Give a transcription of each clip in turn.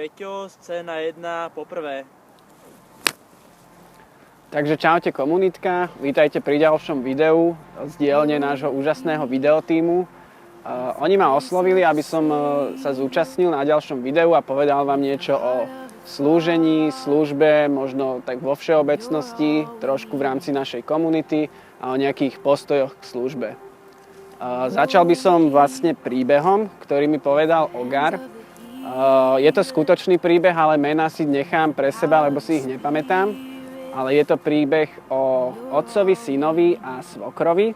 Peťo, scéna 1, poprvé. Takže čaute komunitka, vítajte pri ďalšom videu z dielne nášho úžasného videotímu. Oni ma oslovili, aby som sa zúčastnil na ďalšom videu a povedal vám niečo o slúžení, službe, možno tak vo všeobecnosti, trošku v rámci našej komunity a o nejakých postojoch k službe. Začal by som vlastne príbehom, ktorý mi povedal Ogar. Je to skutočný príbeh, ale mená si nechám pre seba, lebo si ich nepamätám. Ale je to príbeh o otcovi, synovi a svokrovi.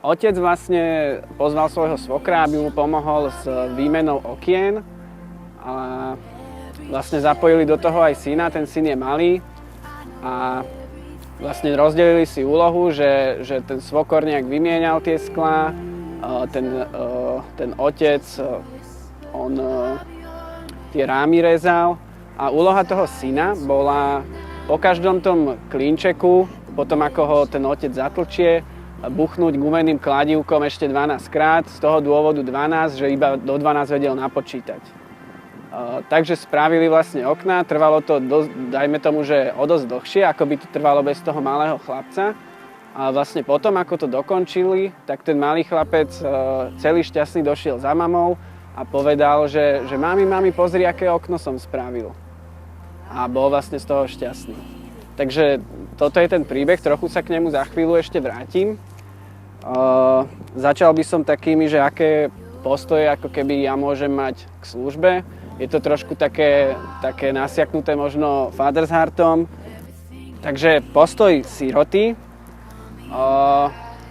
Otec vlastne pozval svojho svokra, aby mu pomohol s výmenou okien. A vlastne zapojili do toho aj syna, ten syn je malý. A vlastne rozdelili si úlohu, že ten svokor nejak vymienial tie sklá, ten otec, on tie rámy rezal. A úloha toho syna bola po každom tom klínčeku, potom ako ho ten otec zatlčie, buchnúť gumeným kladívkom ešte 12 krát, z toho dôvodu 12, že iba do 12 vedel napočítať. Takže spravili vlastne okná, trvalo to, dajme tomu, že o dosť dlhšie, ako by to trvalo bez toho malého chlapca. A vlastne potom, ako to dokončili, tak ten malý chlapec celý šťastný došiel za mamou a povedal, že mami, pozri, aké okno som spravil. A bol vlastne z toho šťastný. Takže toto je ten príbeh, trochu sa k nemu za chvíľu ešte vrátim. Začal by som takými, že aké postoje ako keby ja môžem mať k službe. Je to trošku také nasiaknuté možno Father's Heartom. Takže postoj siroty.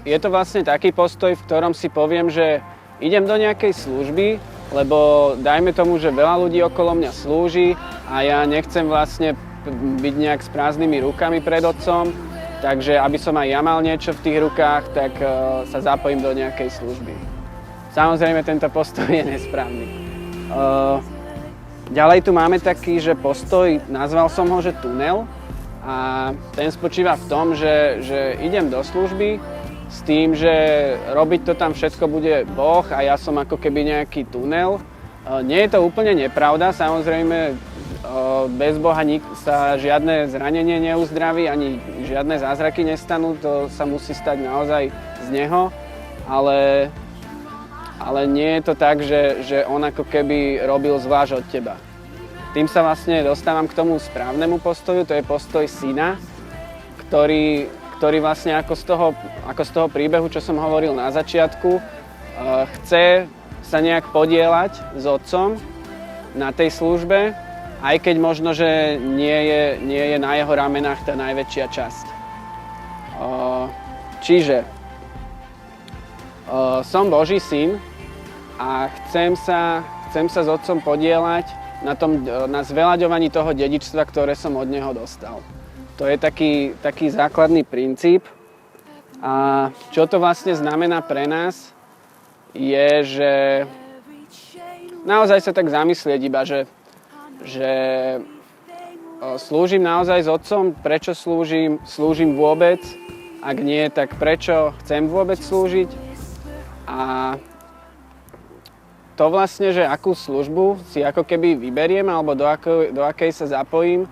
Je to vlastne taký postoj, v ktorom si poviem, že idem do nejakej služby, lebo dajme tomu, že veľa ľudí okolo mňa slúži a ja nechcem vlastne byť nejak s prázdnymi rukami pred otcom, takže aby som aj ja mal niečo v tých rukách, tak sa zapojím do nejakej služby. Samozrejme, tento postoj je nesprávny. Ďalej tu máme taký, že postoj, nazval som ho, že tunel, a ten spočíva v tom, že idem do služby s tým, že robiť to tam všetko bude Boh a ja som ako keby nejaký tunel. Nie je to úplne nepravda, samozrejme bez Boha sa žiadne zranenie neuzdraví, ani žiadne zázraky nestanú, to sa musí stať naozaj z Neho, ale nie je to tak, že on ako keby robil zvlášť od teba. Tým sa vlastne dostávam k tomu správnemu postoju, to je postoj syna, ktorý vlastne ako z toho príbehu, čo som hovoril na začiatku, chce sa nejak podieľať s otcom na tej službe, aj keď možno, že nie je na jeho ramenách tá najväčšia časť. Čiže som Boží syn a chcem sa s otcom podieľať na zveľaďovaní toho dedičstva, ktoré som od neho dostal. To je taký základný princíp. A čo to vlastne znamená pre nás, je, že naozaj sa tak zamyslieť iba, že slúžim naozaj s otcom, prečo slúžim vôbec, ak nie, tak prečo chcem vôbec slúžiť. A to vlastne, že akú službu si ako keby vyberiem alebo do akej sa zapojím,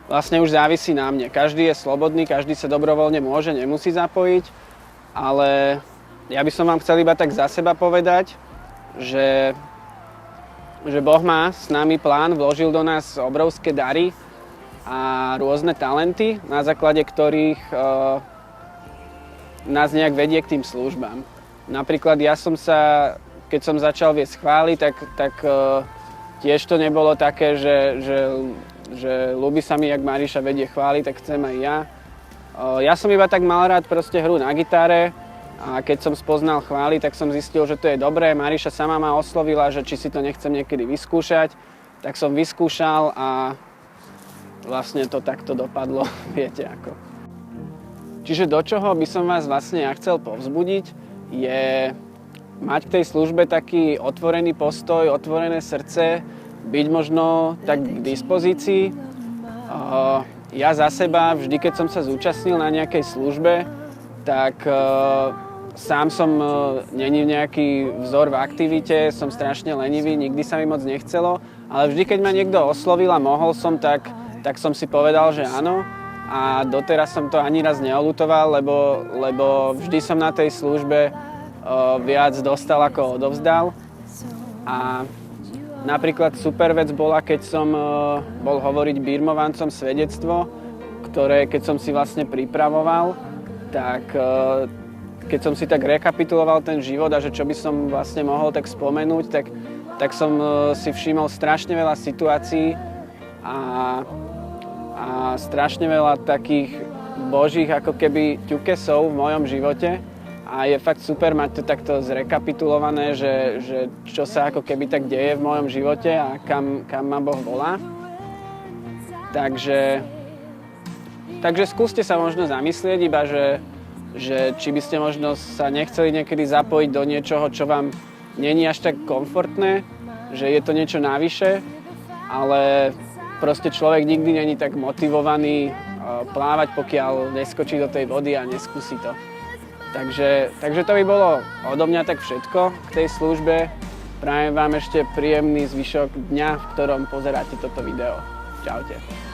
vlastne už závisí na mne. Každý je slobodný, každý sa dobrovoľne nemusí zapojiť, ale ja by som vám chcel iba tak za seba povedať, že Boh má s nami plán, vložil do nás obrovské dary a rôzne talenty, na základe ktorých nás nejak vedie k tým službám. Napríklad keď som začal viesť chvály, tak tiež to nebolo také, že ľúbi sa mi, jak Mariša vedie chvály, tak chcem aj ja. Ja som iba tak mal rád proste hru na gitare a keď som spoznal chvály, tak som zistil, že to je dobré. Mariša sama ma oslovila, že či si to nechcem niekedy vyskúšať, tak som vyskúšal a vlastne to takto dopadlo, viete ako. Čiže do čoho by som vás vlastne ja chcel povzbudiť, je mať k tej službe taký otvorený postoj, otvorené srdce, byť možno tak k dispozícii. Ja za seba, vždy keď som sa zúčastnil na nejakej službe, tak sám som není nejaký vzor v aktivite, som strašne lenivý, nikdy sa mi moc nechcelo, ale vždy, keď ma niekto oslovil a mohol som, tak som si povedal, že áno. A doteraz som to ani raz neoľutoval, lebo vždy som na tej službe viac dostal ako odovzdal. A napríklad super vec bola, keď som bol hovoriť birmovancom svedectvo, ktoré keď som si vlastne pripravoval, tak keď som si tak rekapituloval ten život a že čo by som vlastne mohol tak spomenúť, tak som si všimol strašne veľa situácií a strašne veľa takých božích ako keby ťukesov v mojom živote. A je fakt super mať to takto zrekapitulované, že čo sa ako keby tak deje v mojom živote a kam ma Boh volá. Takže skúste sa možno zamyslieť iba, že či by ste možno sa nechceli niekedy zapojiť do niečoho, čo vám není až tak komfortné, že je to niečo navyše, ale proste človek nikdy není tak motivovaný plávať, pokiaľ neskočí do tej vody a neskúsi to. Takže to by bolo odo mňa tak všetko k tej službe. Prajem vám ešte príjemný zvyšok dňa, v ktorom pozeráte toto video. Čaute.